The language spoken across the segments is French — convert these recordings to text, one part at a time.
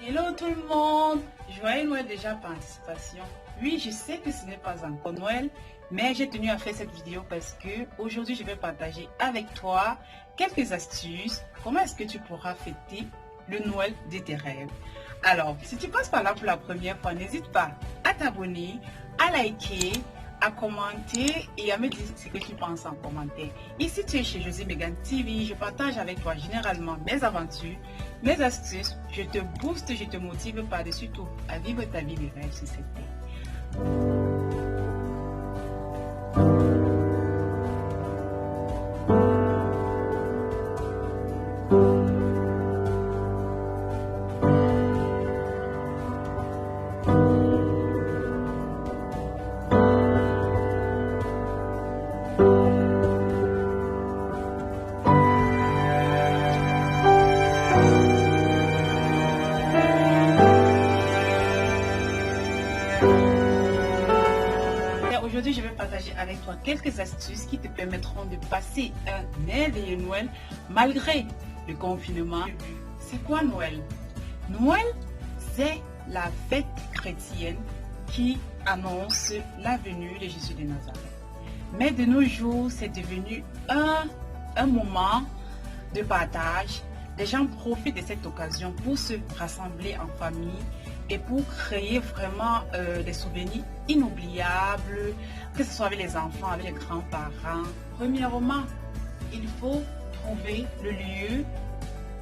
Hello tout le monde, joyeux Noël déjà par anticipation. Oui, je sais que ce n'est pas encore Noël, mais j'ai tenu à faire cette vidéo parce que aujourd'hui je vais partager avec toi quelques astuces. Comment est-ce que tu pourras fêter le Noël de tes rêves? Alors, si tu passes par là pour la première fois, n'hésite pas à t'abonner, à liker, à commenter et à me dire ce que tu penses en commentaire. Ici, tu es chez Josie Megan TV. Je partage avec toi généralement mes aventures, mes astuces. Je te booste, je te motive par-dessus tout à vivre ta vie de rêve sur cette terre. Aujourd'hui, je vais partager avec toi quelques astuces qui te permettront de passer un merveilleux Noël malgré le confinement. C'est quoi Noël? Noël, c'est la fête chrétienne qui annonce la venue de Jésus de Nazareth. Mais de nos jours, c'est devenu un moment de partage. Les gens profitent de cette occasion pour se rassembler en famille et pour créer vraiment des souvenirs inoubliables, que ce soit avec les enfants, avec les grands-parents. Premièrement, il faut trouver le lieu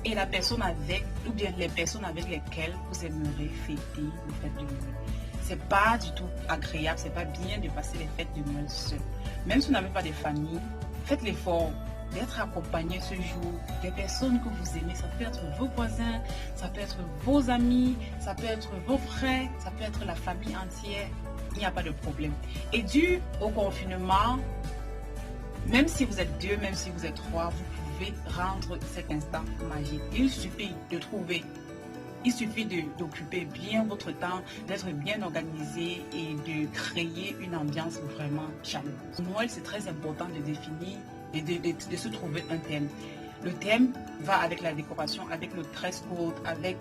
et la personne avec, ou bien les personnes avec lesquelles vous aimeriez fêter les fêtes de Noël. C'est pas du tout agréable, c'est pas bien de passer les fêtes de Noël seul. Même si vous n'avez pas de famille, faites l'effort d'être accompagné ce jour des personnes que vous aimez. Ça peut être vos voisins, ça peut être vos amis, ça peut être vos frères, ça peut être la famille entière. Il n'y a pas de problème. Et dû au confinement, même si vous êtes deux, même si vous êtes trois, vous pouvez rendre cet instant magique. Il suffit de trouver, il suffit d'occuper bien votre temps, d'être bien organisé et de créer une ambiance vraiment chaleureuse. Noël, c'est très important de définir et de se trouver un thème. Le thème va avec la décoration, avec le dress code, avec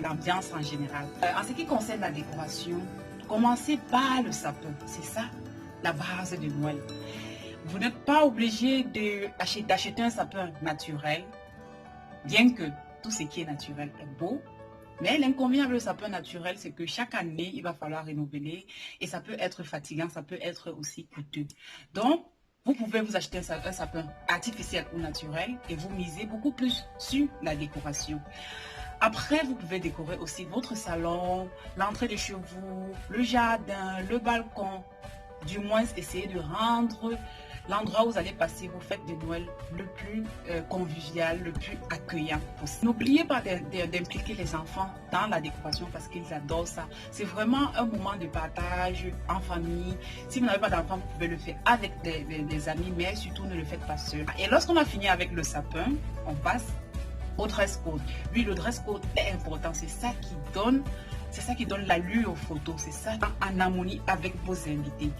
l'ambiance en général. En ce qui concerne la décoration, commencez par le sapin. C'est ça, la base de Noël. Vous n'êtes pas obligé d'acheter un sapin naturel, bien que tout ce qui est naturel est beau. Mais l'inconvénient avec le sapin naturel, c'est que chaque année, il va falloir renouveler et ça peut être fatigant, ça peut être aussi coûteux. Donc, vous pouvez vous acheter un sapin artificiel ou naturel et vous misez beaucoup plus sur la décoration. Après, vous pouvez décorer aussi votre salon, l'entrée de chez vous, le jardin, le balcon. Du moins, essayez de rendre l'endroit où vous allez passer vos fêtes de Noël le plus convivial, le plus accueillant possible. N'oubliez pas d'impliquer les enfants dans la décoration parce qu'ils adorent ça. C'est vraiment un moment de partage en famille. Si vous n'avez pas d'enfants, vous pouvez le faire avec des amis, mais surtout ne le faites pas seul. Et lorsqu'on a fini avec le sapin, on passe au dress code. Oui, le dress code est important. C'est ça qui donne l'allure aux photos. C'est ça en harmonie avec vos invités.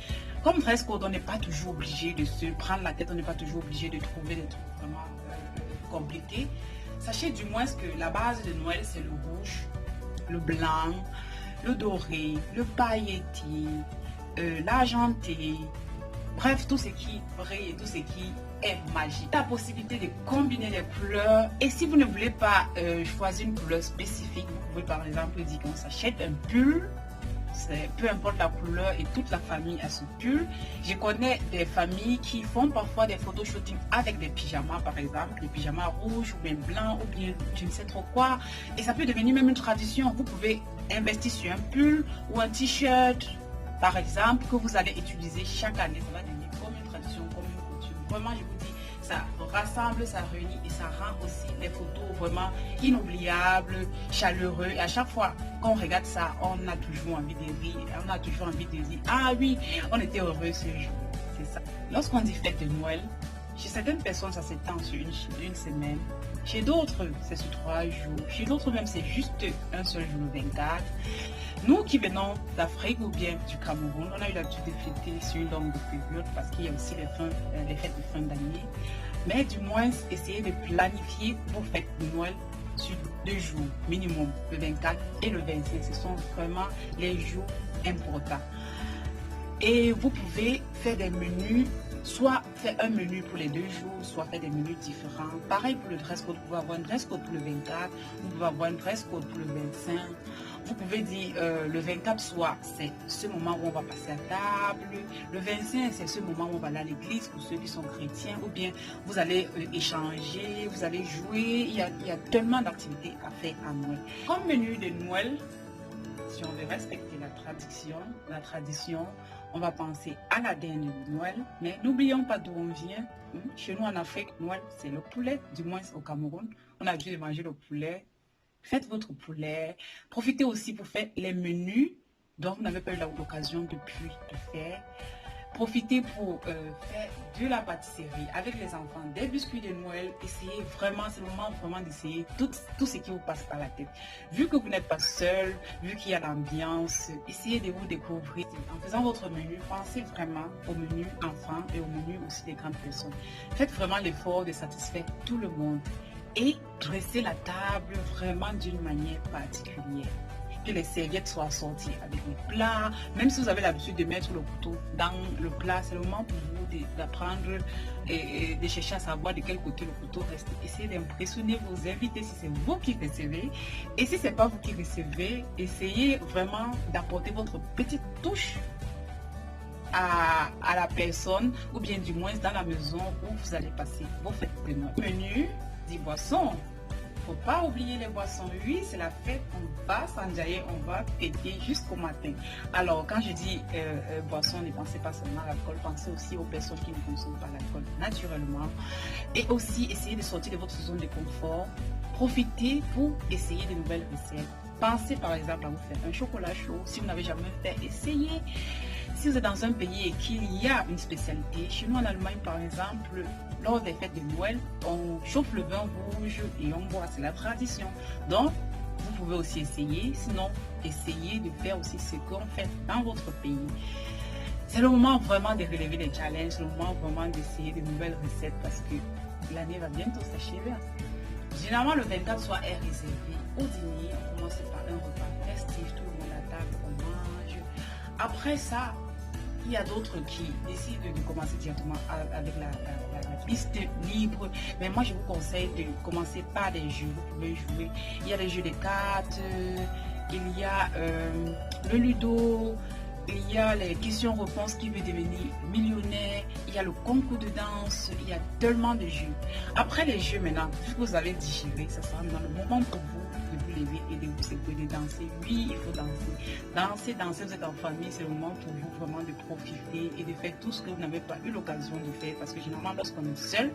Comme dress code, on n'est pas toujours obligé de se prendre la tête, on n'est pas toujours obligé de trouver des trucs vraiment compliqués. Sachez du moins que la base de Noël, c'est le rouge, le blanc, le doré, le pailleté, l'argenté. Bref, tout ce qui brille et tout ce qui est magique. La possibilité de combiner les couleurs. Et si vous ne voulez pas choisir une couleur spécifique, vous pouvez par exemple dire qu'on s'achète un pull. Peu importe la couleur et toute la famille a ce pull. Je connais des familles qui font parfois des photoshooting avec des pyjamas, par exemple, des pyjamas rouges ou bien blancs ou bien je ne sais trop quoi. Et ça peut devenir même une tradition. Vous pouvez investir sur un pull ou un t-shirt, par exemple, que vous allez utiliser chaque année. Ça va devenir comme une tradition, comme une coutume. Vraiment, je vous dis, ça rassemble, ça réunit et ça rend aussi les photos vraiment inoubliables, chaleureux. Et à chaque fois qu'on regarde ça, on a toujours envie de rire. On a toujours envie de dire, ah oui, on était heureux ce jour. C'est ça. Lorsqu'on dit fête de Noël, chez certaines personnes, ça s'étend sur une semaine. Chez d'autres, c'est sur 3 jours. Chez d'autres même, c'est juste un seul jour, le 24. Nous qui venons d'Afrique ou bien du Cameroun, on a eu l'habitude de fêter sur une longue période parce qu'il y a aussi les fêtes de fin d'année. Mais du moins, essayez de planifier vos fêtes de Noël sur 2 jours minimum, le 24 et le 25. Ce sont vraiment les jours importants. Et vous pouvez faire des menus, soit faire un menu pour les 2 jours, soit faire des menus différents. Pareil pour le dress code, vous pouvez avoir un dress code pour le 24, vous pouvez avoir un dress code pour le 25. Vous pouvez dire le 24 soit c'est ce moment où on va passer à table, le 25 c'est ce moment où on va aller à l'église pour ceux qui sont chrétiens, ou bien vous allez échanger, vous allez jouer, il y a tellement d'activités à faire à Noël. Comme menu de Noël, si on veut respecter la tradition, on va penser à la dinde de Noël, mais n'oublions pas d'où on vient. Chez nous en Afrique, Noël c'est le poulet, du moins au Cameroun, on a dû manger le poulet. Faites votre poulet. Profitez aussi pour faire les menus dont vous n'avez pas eu l'occasion depuis de faire. Profitez pour faire de la pâtisserie avec les enfants, des biscuits de Noël. Essayez vraiment, c'est le moment vraiment d'essayer tout ce qui vous passe par la tête. Vu que vous n'êtes pas seul, vu qu'il y a l'ambiance, essayez de vous découvrir. En faisant votre menu, pensez vraiment au menu enfant et au menu aussi des grandes personnes. Faites vraiment l'effort de satisfaire tout le monde. Et dresser la table vraiment d'une manière particulière. Que les serviettes soient sorties avec les plats. Même si vous avez l'habitude de mettre le couteau dans le plat, c'est le moment pour vous d'apprendre et de chercher à savoir de quel côté le couteau reste. Essayez d'impressionner vos invités si c'est vous qui recevez. Et si ce n'est pas vous qui recevez, essayez vraiment d'apporter votre petite touche à la personne, ou bien du moins dans la maison où vous allez passer vos fêtes de Noël. Menu des boissons. Faut pas oublier les boissons. Oui, c'est la fête, on va s'enjailler, on va fêter jusqu'au matin. Alors, quand je dis boissons, ne pensez pas seulement à l'alcool, pensez aussi aux personnes qui ne consomment pas l'alcool naturellement. Et aussi, essayez de sortir de votre zone de confort. Profitez pour essayer de nouvelles recettes. Pensez par exemple à vous faire un chocolat chaud. Si vous n'avez jamais fait, essayez. Si vous êtes dans un pays et qu'il y a une spécialité, chez nous en Allemagne par exemple, lors des fêtes de Noël, on chauffe le vin rouge et on boit, c'est la tradition. Donc, vous pouvez aussi essayer, sinon, essayez de faire aussi ce qu'on fait dans votre pays. C'est le moment vraiment de relever les challenges, le moment vraiment d'essayer de nouvelles recettes parce que l'année va bientôt s'achever. Généralement, le 24 soir est réservé au dîner. On commence par un repas festif, tout le monde à table, on mange. Après ça, il y a d'autres qui décident de commencer directement avec la piste libre. Mais moi, je vous conseille de commencer par des jeux. Vous pouvez jouer. Il y a les jeux de cartes, il y a le ludo, il y a les questions-réponses qui veut devenir millionnaire, il y a le concours de danse, il y a tellement de jeux. Après les jeux maintenant, vu que vous avez digéré, ça sera dans le moment pour vous de vous lever et de vous secouer, de danser. Oui, il faut danser. Danser, vous êtes en famille, c'est le moment pour vous vraiment de profiter et de faire tout ce que vous n'avez pas eu l'occasion de faire. Parce que généralement, lorsqu'on est seul,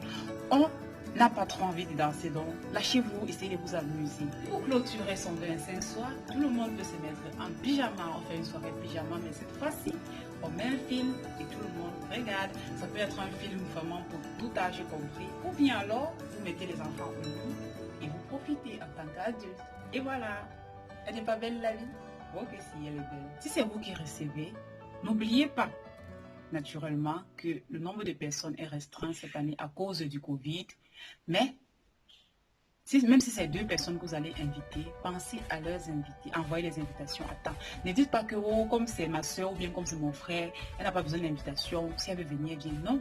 on n'a pas trop envie de danser, donc lâchez-vous, essayez de vous amuser. Pour clôturer son 25 soir, tout le monde peut se mettre en pyjama, on fait une soirée pyjama, mais cette fois-ci, on met un film et tout le monde regarde. Ça peut être un film vraiment pour tout âge compris, ou bien alors, vous mettez les enfants au lit et vous profitez en tant qu'adulte. Et voilà, elle n'est pas belle la vie? Ok, si elle est belle. Si c'est vous qui recevez, n'oubliez pas naturellement que le nombre de personnes est restreint cette année à cause du Covid. Mais, même si c'est 2 personnes que vous allez inviter, pensez à leurs invités, envoyez les invitations à temps. Ne dites pas que, oh, comme c'est ma soeur ou bien comme c'est mon frère, elle n'a pas besoin d'invitation, si elle veut venir, bien non.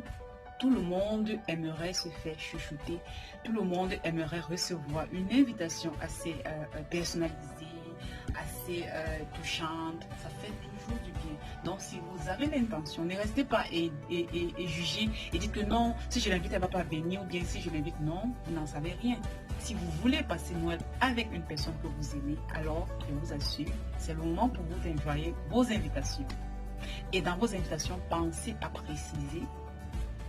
Tout le monde aimerait se faire chouchouter, tout le monde aimerait recevoir une invitation assez personnalisée, assez touchante, ça fait toujours du bien. Donc si vous avez l'intention, ne restez pas et jugez et dites que non, si je l'invite elle ne va pas venir, ou bien si je l'invite non, vous n'en savez rien. Si vous voulez passer Noël avec une personne que vous aimez, alors je vous assure, c'est le moment pour vous d'envoyer vos invitations. Et dans vos invitations, pensez à préciser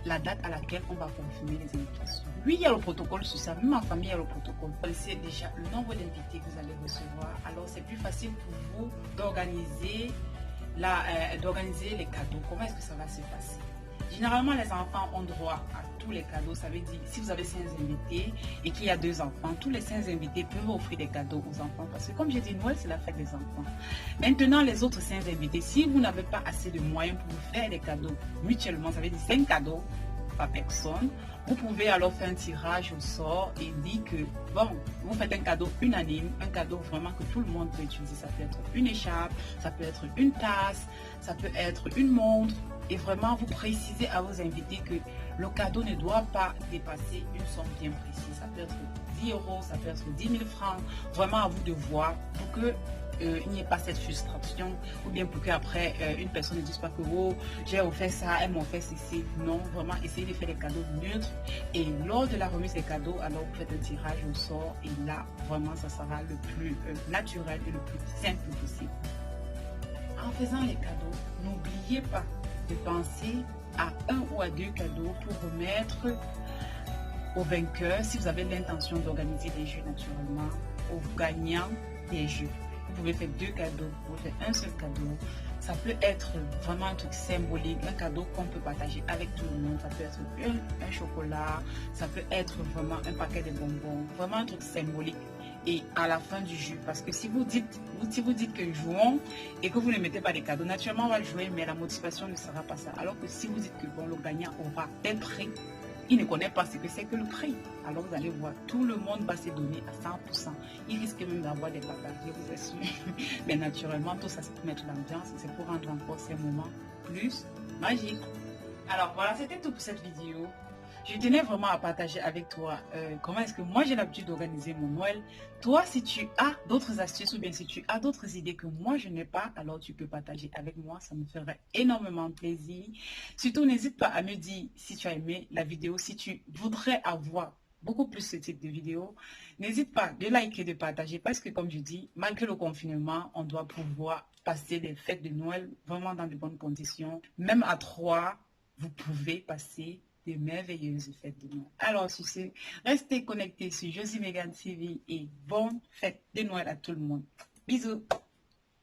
la date à laquelle on va confirmer les invitations. Oui, il y a le protocole sur ça. Même en famille, il y a le protocole. Vous connaissez déjà le nombre d'invités que vous allez recevoir. Alors, c'est plus facile pour vous d'organiser les cadeaux. Comment est-ce que ça va se passer? Généralement, les enfants ont droit à tous les cadeaux. Ça veut dire, si vous avez 5 invités et qu'il y a 2 enfants, tous les 5 invités peuvent offrir des cadeaux aux enfants. Parce que comme j'ai dit, Noël, c'est la fête des enfants. Maintenant, les autres 5 invités, si vous n'avez pas assez de moyens pour vous faire des cadeaux mutuellement, ça veut dire 5 cadeaux par personne, Vous pouvez alors faire un tirage au sort et dire que, bon, vous faites un cadeau unanime, un cadeau vraiment que tout le monde peut utiliser. Ça peut être une écharpe, ça peut être une tasse, ça peut être une montre. Et vraiment, vous précisez à vos invités que le cadeau ne doit pas dépasser une somme bien précise. Ça peut être 10 euros, ça peut être 10 000 francs. Vraiment à vous de voir pour que il n'y ait pas cette frustration, ou bien pour qu'après une personne ne dise pas que oh, j'ai offert ça, elle m'a offert ceci. Non, vraiment essayez de faire des cadeaux neutres, et lors de la remise des cadeaux, alors vous faites un tirage au sort, et là vraiment ça sera le plus naturel et le plus simple possible. En faisant les cadeaux, n'oubliez pas de penser à un ou à deux cadeaux pour remettre aux vainqueurs, si vous avez l'intention d'organiser des jeux naturellement, aux gagnants des jeux. Vous pouvez faire deux cadeaux, vous pouvez faire un seul cadeau. Ça peut être vraiment un truc symbolique, un cadeau qu'on peut partager avec tout le monde. Ça peut être un chocolat, ça peut être vraiment un paquet de bonbons, vraiment un truc symbolique. Et à la fin du jeu, parce que si vous dites que jouons et que vous ne mettez pas des cadeaux, naturellement on va jouer, mais la motivation ne sera pas ça. Alors que si vous dites que bon, le gagnant aura tel prix, il ne connaît pas ce que c'est que le prix. Alors vous allez voir, tout le monde va se donner à 100%. Il risque même d'avoir des papas, je vous assure. Mais naturellement, tout ça, c'est pour mettre l'ambiance, c'est pour rendre encore ces moments plus magiques. Alors voilà, c'était tout pour cette vidéo. Je tenais vraiment à partager avec toi comment est-ce que moi j'ai l'habitude d'organiser mon Noël. Toi, si tu as d'autres astuces ou bien si tu as d'autres idées que moi je n'ai pas, alors tu peux partager avec moi. Ça me ferait énormément plaisir. Surtout, n'hésite pas à me dire si tu as aimé la vidéo, si tu voudrais avoir beaucoup plus ce type de vidéo. N'hésite pas de liker, de partager parce que comme je dis, malgré le confinement, on doit pouvoir passer les fêtes de Noël vraiment dans de bonnes conditions. Même à 3, vous pouvez passer de merveilleuses fêtes de Noël. Alors, sur ce, restez connectés sur Josie Megan TV et bonne fête de Noël à tout le monde. Bisous.